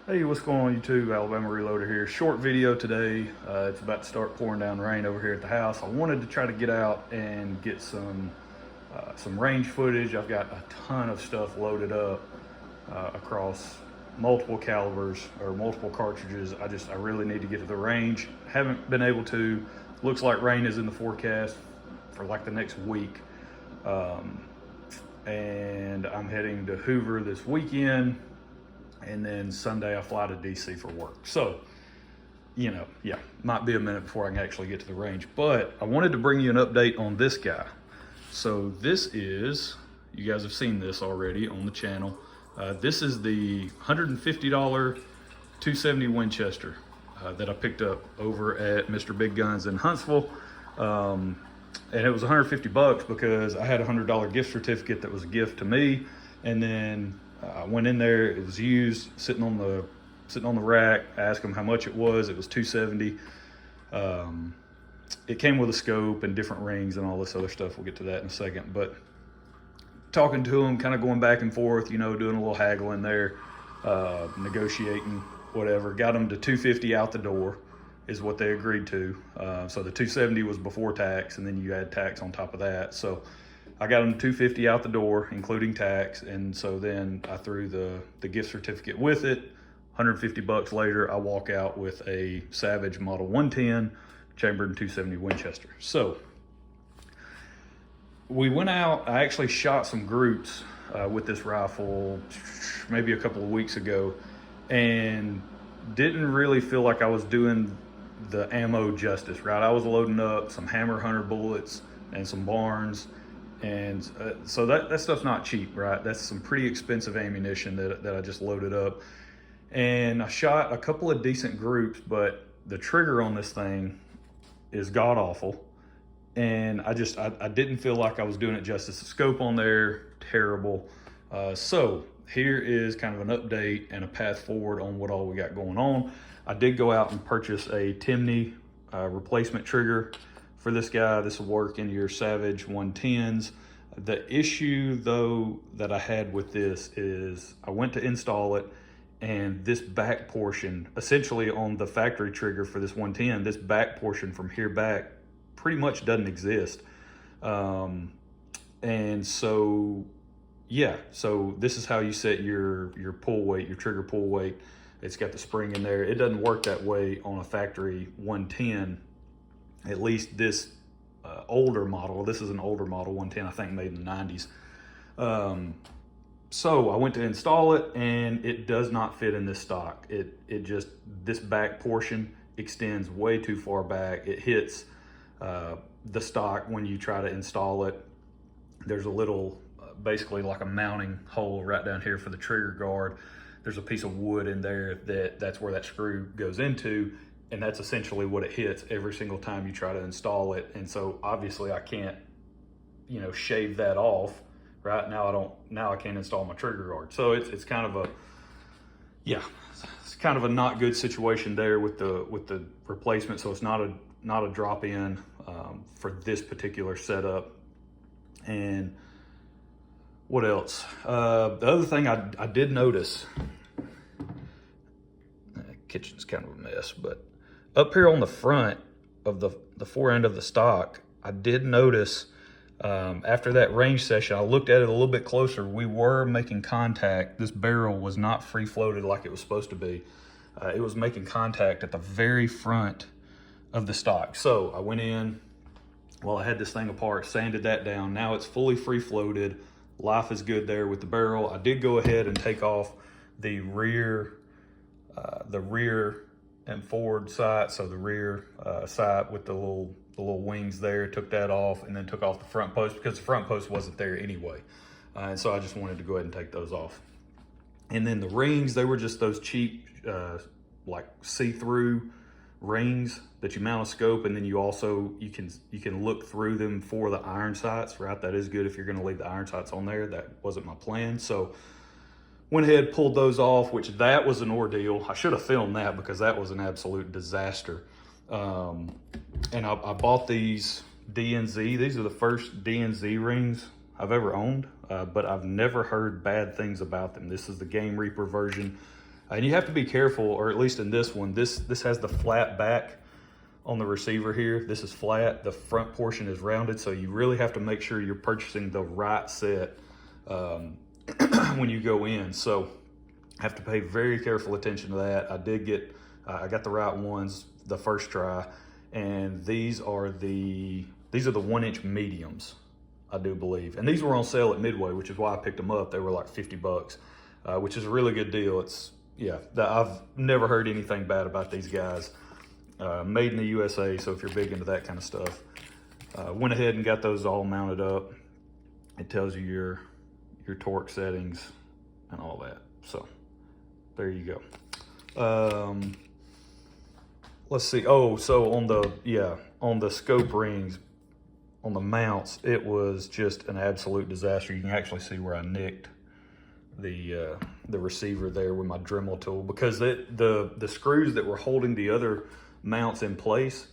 Hey, what's going on YouTube? Alabama Reloader here. Short video today. It's about to start pouring down rain over here at the house. I wanted to try to get out and get some range footage. I've got a ton of stuff loaded up across multiple calibers or multiple cartridges. I really need to get to the range. Haven't been able to. Looks like rain is in the forecast for like the next week. And I'm heading to Hoover this weekend. And then Sunday I fly to DC for work. So, might be a minute before I can actually get to the range. But I wanted to bring you an update on this guy. So this is, you guys have seen this already on the channel. This is the $150 270 Winchester that I picked up over at Mr. Big Guns in Huntsville. And it was 150 bucks because I had a $100 gift certificate that was a gift to me. And then I went in there, it was used, sitting on the rack. I asked them how much it was 270. It came with a scope and different rings and all this other stuff. We'll get to that in a second. But talking to them, kind of going back and forth, doing a little haggling there, negotiating, whatever. Got them to 250 out the door is what they agreed to. So the 270 was before tax, and then you add tax on top of that. So I got them 250 out the door, including tax, and so then I threw the gift certificate with it. 150 bucks later, I walk out with a Savage Model 110 chambered in 270 Winchester. So we went out. I actually shot some groups with this rifle maybe a couple of weeks ago, and didn't really feel like I was doing the ammo justice, right? I was loading up some Hammer Hunter bullets and some Barnes. And so that stuff's not cheap, right? That's some pretty expensive ammunition that I just loaded up. And I shot a couple of decent groups, but the trigger on this thing is god awful. And I didn't feel like I was doing it justice. The scope on there, terrible. So here is kind of an update and a path forward on what all we got going on. I did go out and purchase a Timney replacement trigger for this guy. This will work in your Savage 110s. The issue though that I had with this is I went to install it, and this back portion, essentially on the factory trigger for this 110, this back portion from here back pretty much doesn't exist. And so, yeah, so this is how you set your pull weight, your trigger pull weight. It's got the spring in there. It doesn't work that way on a factory 110. At least this older model. This is an older model, 110, I think made in the 90s. So I went to install it, and it does not fit in this stock. This back portion extends way too far back. It hits the stock when you try to install it. There's a little, basically like a mounting hole right down here for the trigger guard. There's a piece of wood in there that's where that screw goes into. And that's essentially what it hits every single time you try to install it. And so obviously I can't, shave that off. Right now I can't install my trigger guard. So it's kind of a not good situation there with the replacement. So it's not a drop in for this particular setup. And what else? The other thing I did notice, kitchen's kind of a mess, but up here on the front of the fore end of the stock, I did notice after that range session, I looked at it a little bit closer. We were making contact. This barrel was not free floated like it was supposed to be. It was making contact at the very front of the stock. So I went in while I had this thing apart, sanded that down. Now it's fully free floated. Life is good there with the barrel. I did go ahead and take off the rear and forward sight, so the rear sight with the little wings there, took that off, and then took off the front post because the front post wasn't there anyway. And so I just wanted to go ahead and take those off. And then the rings, they were just those cheap, like see-through rings that you mount a scope, and then you can look through them for the iron sights, right? That is good if you're gonna leave the iron sights on there. That wasn't my plan. So went ahead, pulled those off, which that was an ordeal. I should have filmed that because that was an absolute disaster. And I bought these DNZ. These are the first DNZ rings I've ever owned, but I've never heard bad things about them. This is the Game Reaper version. And you have to be careful, or at least in this one, this has the flat back on the receiver here. This is flat, the front portion is rounded, so you really have to make sure you're purchasing the right set when you go in. So have to pay very careful attention to that. I got the right ones the first try, and these are the 1-inch mediums, I do believe. And these were on sale at Midway, which is why I picked them up. They were like $50, which is a really good deal. I've never heard anything bad about these guys. Made in the USA, so if you're big into that kind of stuff. Went ahead and got those all mounted up. It tells you your torque settings and all that. So there you go. Let's see. Oh, so on the scope rings, on the mounts, it was just an absolute disaster. You can actually see where I nicked the receiver there with my Dremel tool, because the screws that were holding the other mounts in place,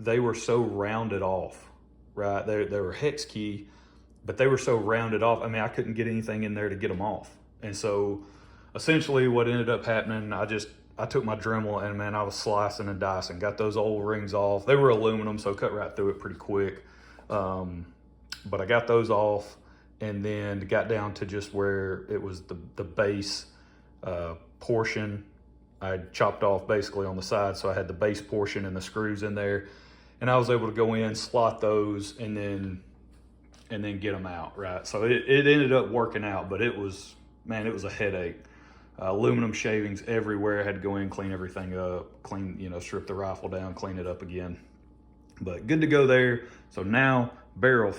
they were so rounded off, right? They were hex key, but they were so rounded off. I mean, I couldn't get anything in there to get them off. And so essentially what ended up happening, I took my Dremel and man, I was slicing and dicing, got those old rings off. They were aluminum, so cut right through it pretty quick. But I got those off, and then got down to just where it was the base portion. I chopped off basically on the side, so I had the base portion and the screws in there, and I was able to go in, slot those, and then get them out, right? So it ended up working out, but it was a headache. Aluminum shavings everywhere. I had to go in, clean everything up, strip the rifle down, clean it up again. But good to go there. So now barrel,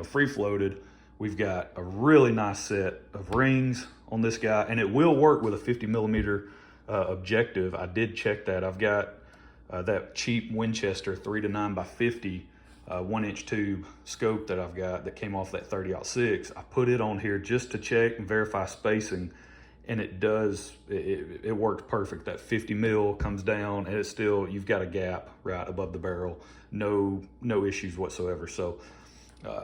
free floated. We've got a really nice set of rings on this guy, and it will work with a 50 millimeter objective. I did check that. I've got that cheap Winchester 3-9x50 1-inch tube scope that I've got that came off that 30-06. I put it on here just to check and verify spacing, and it does. It worked perfect. That 50 mil comes down, and it's still, you've got a gap right above the barrel. No issues whatsoever. So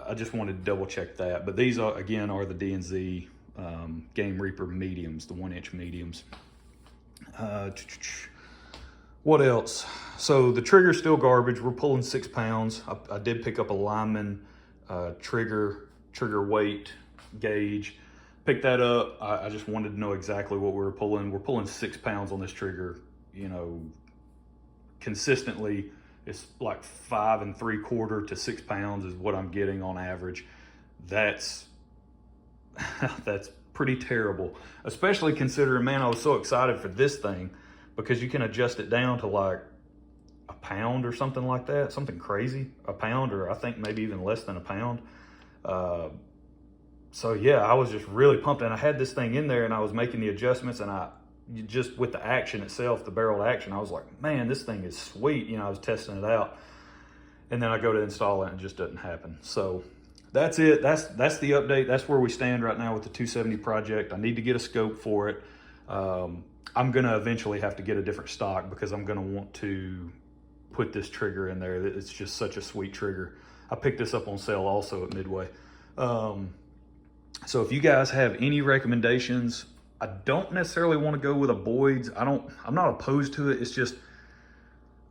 I just wanted to double check that. But these are the D&Z Game Reaper mediums, the 1-inch mediums. What else? So the trigger's still garbage. We're pulling 6 pounds. I did pick up a Lineman trigger weight gauge. Picked that up. I just wanted to know exactly what we were pulling. We're pulling 6 pounds on this trigger. Consistently, it's like 5 3/4 to 6 pounds is what I'm getting on average. That's pretty terrible, especially considering, man, I was so excited for this thing because you can adjust it down to like a pound or something like that, something crazy, a pound, or I think maybe even less than a pound. So yeah, I was just really pumped, and I had this thing in there and I was making the adjustments, and just with the action itself, the barreled action, I was like, man, this thing is sweet. I was testing it out, and then I go to install it and it just doesn't happen. So that's it. That's the update. That's where we stand right now with the 270 project. I need to get a scope for it. I'm gonna eventually have to get a different stock because I'm gonna want to put this trigger in there. It's just such a sweet trigger. I picked this up on sale also at Midway. So if you guys have any recommendations, I don't necessarily want to go with a Boyd's. I'm not opposed to it. It's just,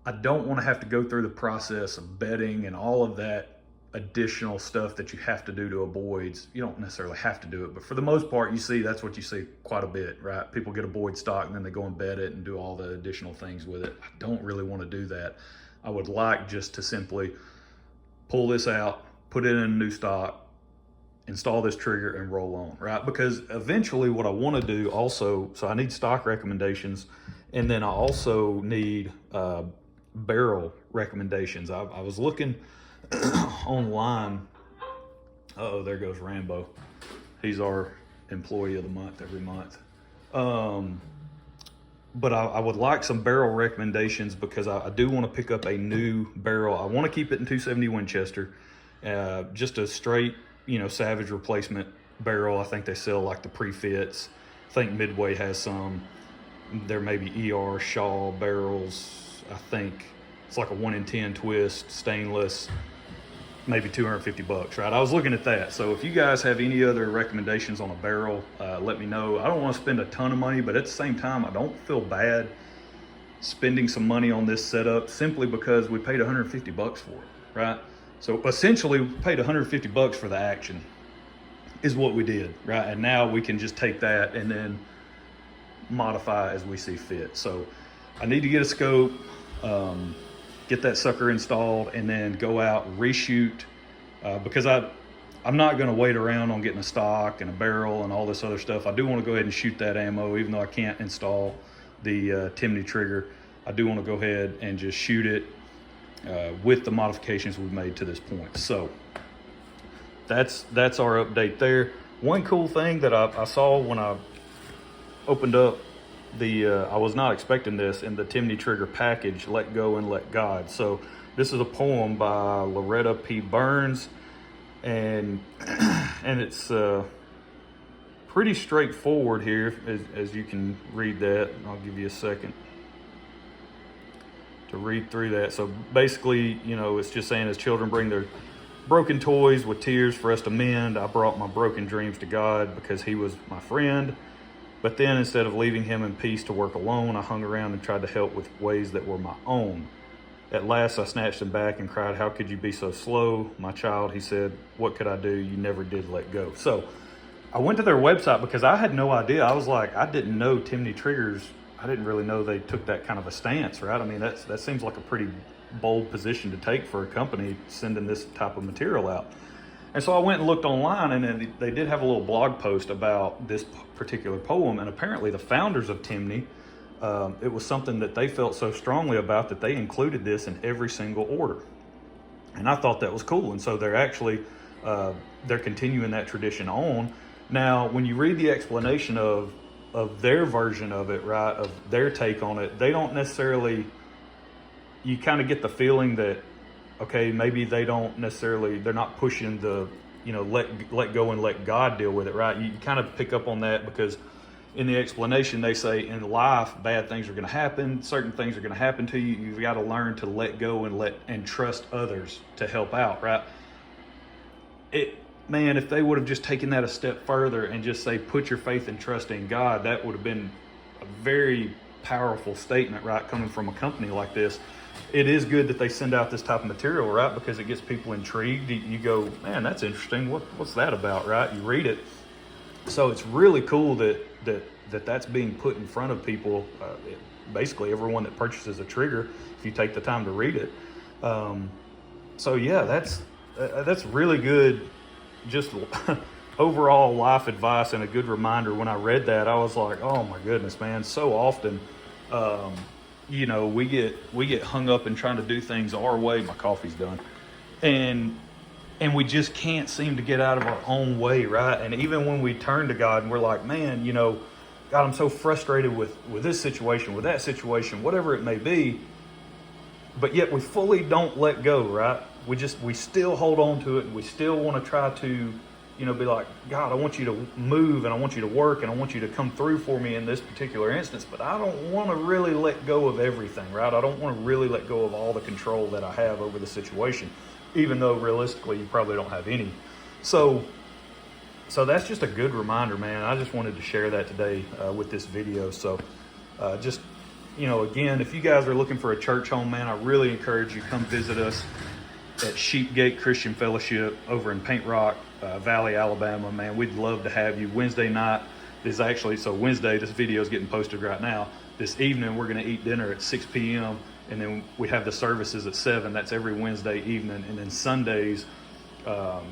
I don't want to have to go through the process of bedding and all of that additional stuff that you have to do to a Boyd's. You don't necessarily have to do it, but for the most part, that's what you see quite a bit, right? People get a Boyd stock and then they go and bed it and do all the additional things with it. I don't really want to do that. I would like just to simply pull this out, put it in a new stock, install this trigger, and roll on, right? Because eventually what I want to do also, so I need stock recommendations, and then I also need barrel recommendations. I was looking online. Uh-oh, there goes Rambo. He's our employee of the month every month. But I would like some barrel recommendations because I do want to pick up a new barrel. I want to keep it in 270 Winchester, just a straight, Savage replacement barrel. I think they sell like the pre-fits. I think Midway has some. There may be ER Shaw barrels. I think it's like a 1 in 10 twist, stainless. maybe 250 bucks, right? I was looking at that. So if you guys have any other recommendations on a barrel, let me know. I don't want to spend a ton of money, but at the same time, I don't feel bad spending some money on this setup simply because we paid 150 bucks for it, right? So essentially we paid 150 bucks for the action is what we did, right? And now we can just take that and then modify as we see fit. So I need to get a scope, get that sucker installed, and then go out and reshoot, because I'm not going to wait around on getting a stock and a barrel and all this other stuff. I do want to go ahead and shoot that ammo, even though I can't install the Timney trigger. I do want to go ahead and just shoot it with the modifications we've made to this point. So that's our update there. One cool thing that I saw when I opened up I was not expecting this in the Timney trigger package, Let Go and Let God. So this is a poem by Loretta P. Burns, and it's pretty straightforward here, as you can read that. I'll give you a second to read through that. So basically, you know, it's just saying, as children bring their broken toys with tears for us to mend, I brought my broken dreams to God because he was my friend. But then instead of leaving him in peace to work alone, I hung around and tried to help with ways that were my own. At last, I snatched him back and cried, "How could you be so slow? My child," he said, "what could I do? You never did let go." So I went to their website because I had no idea. I was like, I didn't know Timney triggers. I didn't really know they took that kind of a stance, right? I mean, that seems like a pretty bold position to take for a company sending this type of material out. And so I went and looked online, and then they did have a little blog post about this particular poem. And apparently the founders of Timney, it was something that they felt so strongly about that they included this in every single order. And I thought that was cool. And so they're actually, they're continuing that tradition on. Now, when you read the explanation of their version of it, right, of their take on it, they don't necessarily, you kind of get the feeling that, okay, maybe they don't necessarily, they're not pushing the, you know, let go and let God deal with it, right? You kind of pick up on that because in the explanation, they say in life, bad things are going to happen. Certain things are going to happen to you. You've got to learn to let go and trust others to help out, right? Man, if they would have just taken that a step further and just say, put your faith and trust in God, that would have been a very powerful statement, right? Coming from a company like this. It is good that they send out this type of material, right? Because it gets people intrigued. You go, man, that's interesting. What's that about, right? You read it. So it's really cool that's being put in front of people. Basically, everyone that purchases a trigger, if you take the time to read it. So yeah, that's really good. Just overall life advice and a good reminder. When I read that, I was like, oh my goodness, man. So often, you know, we get hung up in trying to do things our way. My coffee's done. And we just can't seem to get out of our own way, right? And even when we turn to God and we're like, man, you know, God, I'm so frustrated with this situation, with that situation, whatever it may be, but yet we fully don't let go, right? We still hold on to it, and we still want to try to, you know, be like, God, I want you to move, and I want you to work, and I want you to come through for me in this particular instance, but I don't want to really let go of everything, right? I don't want to really let go of all the control that I have over the situation, even though realistically you probably don't have any. So that's just a good reminder, man. I just wanted to share that today with this video. So just, you know, again, if you guys are looking for a church home, man, I really encourage you, come visit us at Sheepgate Christian Fellowship over in Paint Rock Valley, Alabama. Man, we'd love to have you. Wednesday night is actually, so Wednesday, this video is getting posted right now. This evening, we're going to eat dinner at 6 p.m. and then we have the services at 7. That's every Wednesday evening. And then Sundays,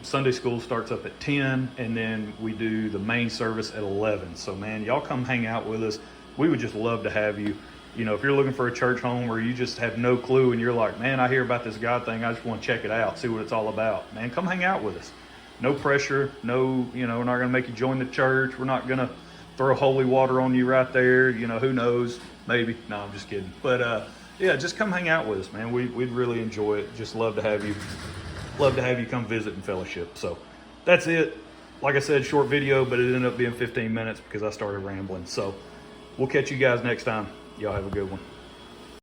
Sunday school starts up at 10, and then we do the main service at 11. So man, y'all come hang out with us. We would just love to have you. You know, if you're looking for a church home or you just have no clue and you're like, man, I hear about this God thing, I just want to check it out, see what it's all about. Man, come hang out with us. No pressure, no, you know, we're not going to make you join the church. We're not going to throw holy water on you right there. You know, who knows? Maybe. No, I'm just kidding. But yeah, just come hang out with us, man. We'd really enjoy it. Just love to have you. Love to have you come visit and fellowship. So that's it. Like I said, short video, but it ended up being 15 minutes because I started rambling. So we'll catch you guys next time. Y'all have a good one.